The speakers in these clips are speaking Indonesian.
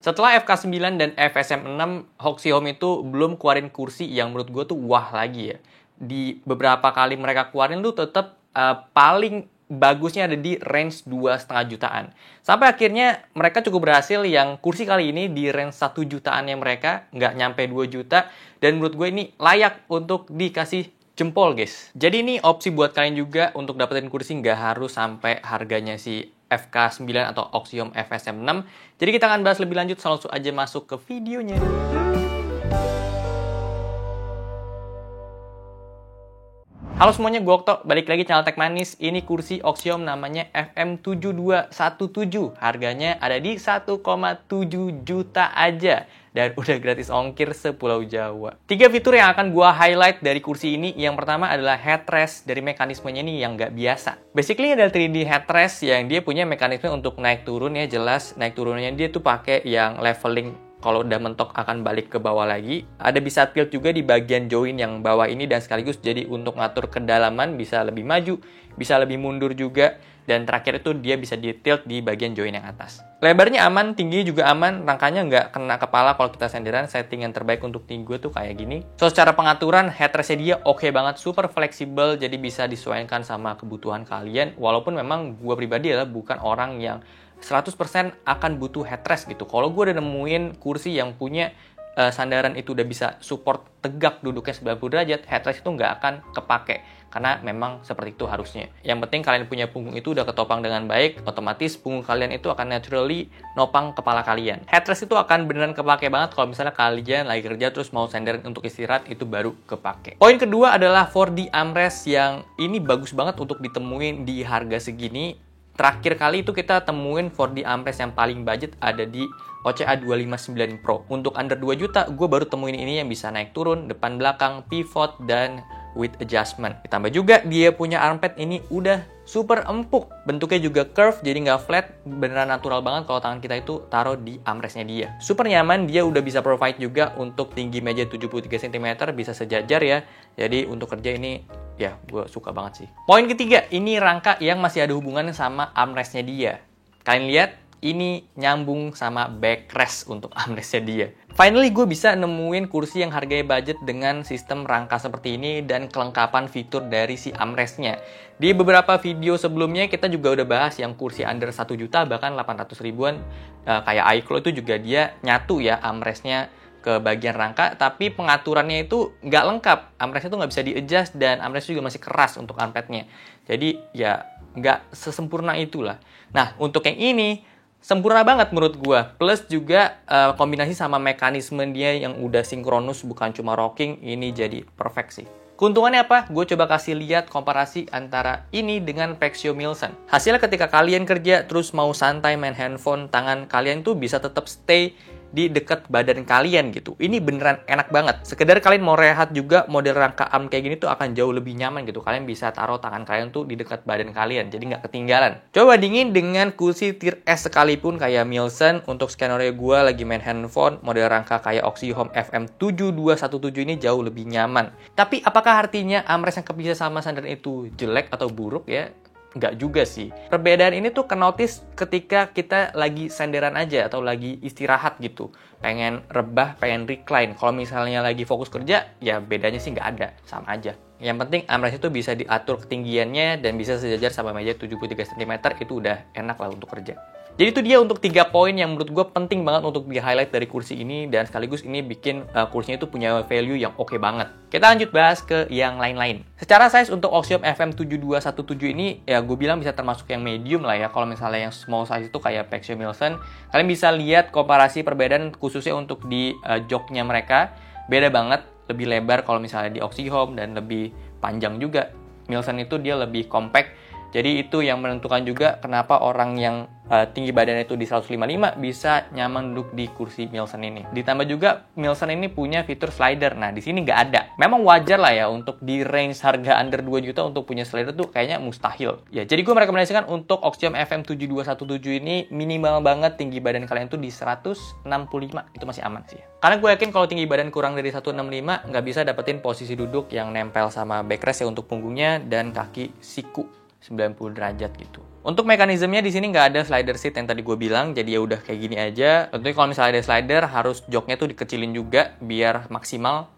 Setelah FK9 dan FSM6, Hoxie Home itu belum keluarin kursi yang menurut gue tuh wah lagi ya. Di beberapa kali mereka keluarin tuh tetap paling bagusnya ada di range 2,5 jutaan. Sampai akhirnya mereka cukup berhasil yang kursi kali ini di range 1 jutaannya mereka, nggak nyampe 2 juta. Dan menurut gue ini layak untuk dikasih jempol guys. Jadi ini opsi buat kalian juga untuk dapetin kursi nggak harus sampai harganya si FK9 atau Hoxie Home FSM6. Jadi kita akan bahas lebih lanjut, langsung aja masuk ke videonya. Halo semuanya, gue Okto, balik lagi channel Tech Manis. Ini kursi Hoxie Home namanya FM7217. Harganya ada di 1,7 juta aja. Dan udah gratis ongkir sepulau Jawa. 3 fitur yang akan gue highlight dari kursi ini. Yang pertama adalah headrest. Dari mekanismenya ini yang nggak biasa. Basically adalah 3D headrest yang dia punya mekanisme untuk naik turun ya. Jelas naik turunnya dia tuh pakai yang leveling. Kalau udah mentok akan balik ke bawah lagi. Ada bisa tilt juga di bagian join yang bawah ini. Dan sekaligus jadi untuk ngatur kedalaman bisa lebih maju. Bisa lebih mundur juga. Dan terakhir itu dia bisa di tilt di bagian join yang atas. Lebarnya aman, tinggi juga aman. Rangkanya nggak kena kepala kalau kita senderan. Setting yang terbaik untuk tinggi gue tuh kayak gini. So secara pengaturan headrestnya dia oke banget. Super fleksibel. Jadi bisa disesuaikan sama kebutuhan kalian. Walaupun memang gue pribadi adalah bukan orang yang 100% akan butuh headrest gitu. Kalau gue udah nemuin kursi yang punya sandaran itu udah bisa support tegak duduknya 90 derajat, headrest itu nggak akan kepake. Karena memang seperti itu harusnya. Yang penting kalian punya punggung itu udah ketopang dengan baik, otomatis punggung kalian itu akan naturally nopang kepala kalian. Headrest itu akan beneran kepake banget kalau misalnya kalian lagi kerja terus mau sandaran untuk istirahat, itu baru kepake. Poin kedua adalah 4D armrest yang ini bagus banget untuk ditemuin di harga segini. Terakhir kali itu kita temuin 4D armrest yang paling budget ada di OCA 259 Pro. Untuk under 2 juta, gue baru temuin ini yang bisa naik turun, depan belakang, pivot, dan with adjustment. Ditambah juga dia punya armpad ini udah super empuk. Bentuknya juga curve, jadi nggak flat. Beneran natural banget kalau tangan kita itu taruh di armrestnya dia. Super nyaman, dia udah bisa provide juga untuk tinggi meja 73 cm, bisa sejajar ya. Jadi untuk kerja ini ya gue suka banget sih. Poin ketiga, ini rangka yang masih ada hubungannya sama armrestnya dia. Kalian lihat, ini nyambung sama backrest untuk armrestnya dia. Finally, gue bisa nemuin kursi yang harganya budget dengan sistem rangka seperti ini dan kelengkapan fitur dari si armrestnya. Di beberapa video sebelumnya kita juga udah bahas yang kursi under 1 juta bahkan 800 ribuan kayak iCloud itu juga dia nyatu ya armrestnya ke bagian rangka, tapi pengaturannya itu nggak lengkap. Armrestnya tuh nggak bisa di-adjust dan armrest juga masih keras untuk armpadnya. Jadi ya nggak sesempurna itulah. Nah, untuk yang ini sempurna banget menurut gua. Plus juga kombinasi sama mekanisme dia yang udah sinkronus bukan cuma rocking, ini jadi perfect sih. Keuntungannya apa? Gue coba kasih lihat komparasi antara ini dengan Pexio Milson. Hasilnya ketika kalian kerja terus mau santai main handphone, tangan kalian tuh bisa tetap stay di dekat badan kalian gitu. Ini beneran enak banget. Sekedar kalian mau rehat juga, model rangka arm kayak gini tuh akan jauh lebih nyaman gitu. Kalian bisa taruh tangan kalian tuh di dekat badan kalian, jadi nggak ketinggalan. Coba bandingin dengan kursi tier S sekalipun kayak Milson. Untuk skenario gue lagi main handphone, model rangka kayak Hoxie Home FM7217 ini jauh lebih nyaman. Tapi apakah artinya armrest yang kepisah sama sandaran itu jelek atau buruk ya? Nggak juga sih. Perbedaan ini tuh kenotis ketika kita lagi senderan aja atau lagi istirahat gitu. Pengen rebah, pengen recline. Kalau misalnya lagi fokus kerja, ya bedanya sih nggak ada. Sama aja. Yang penting armrest itu bisa diatur ketinggiannya dan bisa sejajar sama meja 73 cm. Itu udah enak lah untuk kerja. Jadi itu dia untuk 3 poin yang menurut gue penting banget untuk di-highlight dari kursi ini. Dan sekaligus ini bikin kursinya itu punya value yang oke banget. Kita lanjut bahas ke yang lain-lain. Secara size untuk Hoxie Home FM7217 ini ya gue bilang bisa termasuk yang medium lah ya. Kalau misalnya yang small size itu kayak Pexio Milson, kalian bisa lihat komparasi perbedaan khususnya untuk di joknya mereka. Beda banget, lebih lebar kalau misalnya di Hoxie Home dan lebih panjang juga. Milson itu dia lebih compact. Jadi itu yang menentukan juga kenapa orang yang tinggi badannya itu di 155 bisa nyaman duduk di kursi Milson ini. Ditambah juga Milson ini punya fitur slider. Nah, di sini nggak ada. Memang wajar lah ya untuk di range harga under 2 juta untuk punya slider tuh kayaknya mustahil. Ya, jadi gue merekomendasikan untuk Hoxie Home FM7217 ini minimal banget tinggi badan kalian tuh di 165. Itu masih aman sih. Karena gue yakin kalau tinggi badan kurang dari 165 nggak bisa dapetin posisi duduk yang nempel sama backrest ya untuk punggungnya dan kaki siku 90 derajat gitu. Untuk mekanismenya di sini nggak ada slider seat yang tadi gue bilang, jadi ya udah kayak gini aja. Tentunya kalau misalnya ada slider, harus joknya tuh dikecilin juga biar maksimal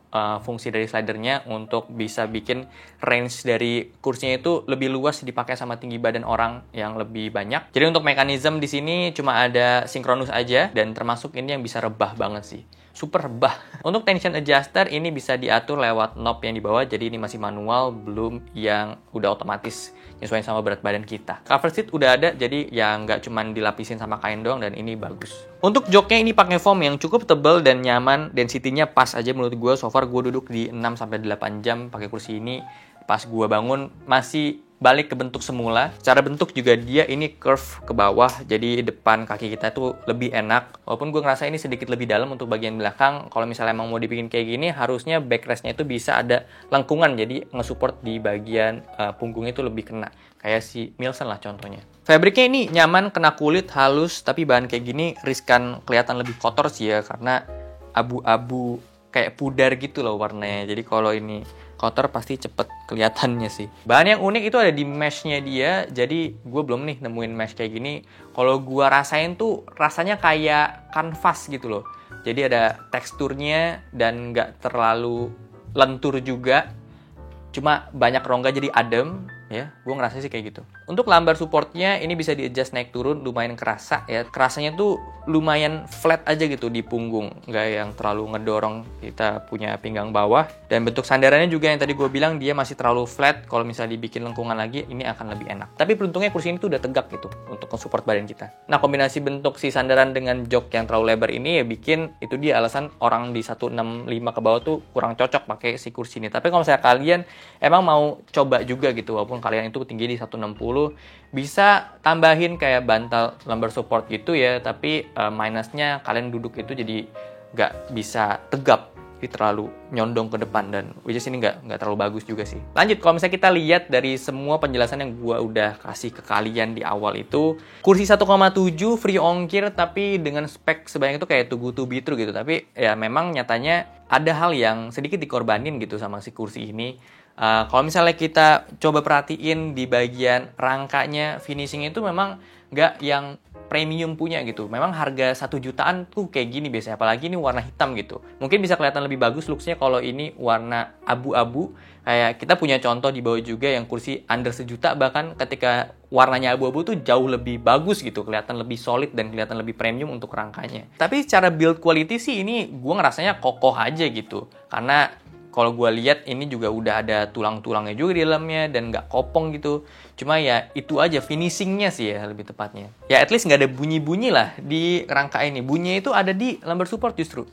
fungsi dari slidernya untuk bisa bikin range dari kursinya itu lebih luas dipakai sama tinggi badan orang yang lebih banyak. Jadi untuk mekanisme di sini cuma ada sinkronus aja, dan termasuk ini yang bisa rebah banget sih. Super rebah. Untuk tension adjuster ini bisa diatur lewat knob yang di bawah, jadi ini masih manual, belum yang udah otomatis nyesuaiin sama berat badan kita. Cover seat udah ada, jadi ya nggak cuma dilapisin sama kain doang, dan ini bagus. Untuk joknya ini pakai foam yang cukup tebal dan nyaman, density-nya pas aja menurut gue. So far gue duduk di 6-8 jam pakai kursi ini. Pas gue bangun masih balik ke bentuk semula. Secara bentuk juga dia ini curve ke bawah, jadi depan kaki kita tuh lebih enak. Walaupun gue ngerasa ini sedikit lebih dalam untuk bagian belakang. Kalau misalnya emang mau dibikin kayak gini, harusnya backrestnya itu bisa ada lengkungan, jadi nge-support di bagian punggungnya itu lebih kena. Kayak si Milson lah contohnya. Fabriknya ini nyaman, kena kulit, halus, tapi bahan kayak gini riskan kelihatan lebih kotor sih ya, karena abu-abu kayak pudar gitu loh warnanya. Jadi kalau ini kotor pasti cepet kelihatannya sih. Bahan yang unik itu ada di mesh-nya dia. Jadi gue belum nih nemuin mesh kayak gini. Kalau gue rasain tuh rasanya kayak kanvas gitu loh. Jadi ada teksturnya dan nggak terlalu lentur juga. Cuma banyak rongga jadi adem. Ya, gue ngerasa sih kayak gitu. Untuk lumbar supportnya ini bisa di-adjust naik turun, lumayan kerasa ya. Kerasanya tuh lumayan flat aja gitu di punggung, nggak yang terlalu ngedorong kita punya pinggang bawah. Dan bentuk sandarannya juga yang tadi gue bilang dia masih terlalu flat. Kalau misalnya dibikin lengkungan lagi, ini akan lebih enak. Tapi beruntungnya kursi ini tuh udah tegak gitu untuk nge-support badan kita. Nah, kombinasi bentuk si sandaran dengan jok yang terlalu lebar ini ya bikin itu dia alasan orang di 165 ke bawah tuh kurang cocok pakai si kursi ini. Tapi kalau misalnya kalian emang mau coba juga gitu, walaupun kalian itu tinggi di 160, bisa tambahin kayak bantal lumbar support gitu ya, tapi minusnya kalian duduk itu jadi nggak bisa tegap, jadi terlalu nyondong ke depan, dan which is ini nggak terlalu bagus juga sih. Lanjut, kalau misalnya kita lihat dari semua penjelasan yang gua udah kasih ke kalian di awal itu, kursi 1,7 free ongkir tapi dengan spek sebanyak itu kayak too good to be true gitu. Tapi ya memang nyatanya ada hal yang sedikit dikorbanin gitu sama si kursi ini. Kalau misalnya kita coba perhatiin di bagian rangkanya, finishing itu memang nggak yang premium punya gitu. Memang harga 1 jutaan tuh kayak gini biasanya, apalagi ini warna hitam gitu. Mungkin bisa kelihatan lebih bagus looks-nya kalau ini warna abu-abu. Kayak kita punya contoh di bawah juga yang kursi under 1 juta, bahkan ketika warnanya abu-abu tuh jauh lebih bagus gitu, kelihatan lebih solid dan kelihatan lebih premium untuk rangkanya. Tapi secara build quality sih ini gue ngerasanya kokoh aja gitu. Karena kalau gue lihat ini juga udah ada tulang-tulangnya juga di dalamnya dan nggak kopong gitu. Cuma ya itu aja finishingnya sih ya lebih tepatnya. Ya at least nggak ada bunyi-bunyi lah di rangka ini. Bunyinya itu ada di lumbar support justru.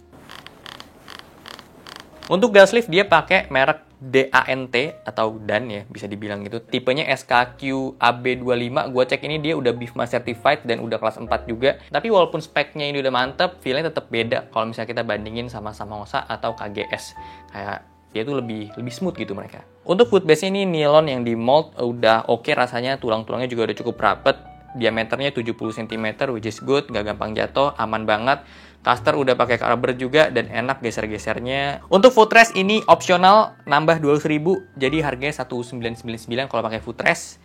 Untuk gas lift dia pakai merek DANT atau DAN ya bisa dibilang gitu. Tipenya SKQ AB25. Gue cek ini dia udah BIFMA certified dan udah kelas 4 juga. Tapi walaupun speknya ini udah mantep, feelnya tetap beda kalau misalnya kita bandingin sama Samosa atau KGS. Kayak dia tuh lebih smooth gitu mereka. Untuk footbase ini nilon yang di mold udah oke rasanya, tulang-tulangnya juga udah cukup rapet. Diameternya 70 cm which is good, gak gampang jatuh, aman banget. Caster udah pakai rubber juga dan enak geser-gesernya. Untuk footrest ini opsional, nambah 200.000, jadi harganya 1.999 kalau pakai footrest.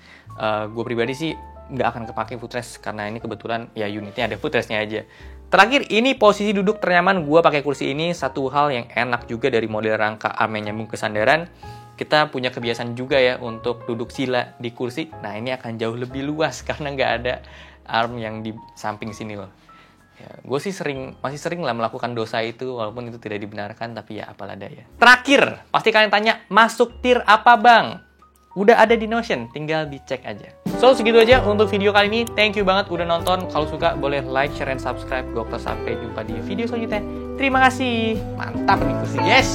Gue pribadi sih nggak akan kepake footrest karena ini kebetulan ya unitnya ada footrestnya aja. Terakhir, ini posisi duduk ternyaman gue pakai kursi ini. Satu hal yang enak juga dari model rangka arm yang nyambung ke sandaran, kita punya kebiasaan juga ya untuk duduk sila di kursi. Nah ini akan jauh lebih luas karena nggak ada arm yang di samping sini loh. Ya, gue sih masih sering lah melakukan dosa itu, walaupun itu tidak dibenarkan, tapi ya apalah daya. Terakhir, pasti kalian tanya, masuk tier apa bang? Udah ada di Notion, tinggal dicek aja. So, segitu aja untuk video kali ini. Thank you banget udah nonton. Kalau suka, boleh like, share, and subscribe. Gue sampai jumpa di video selanjutnya. Terima kasih. Mantap nih kursi, yes!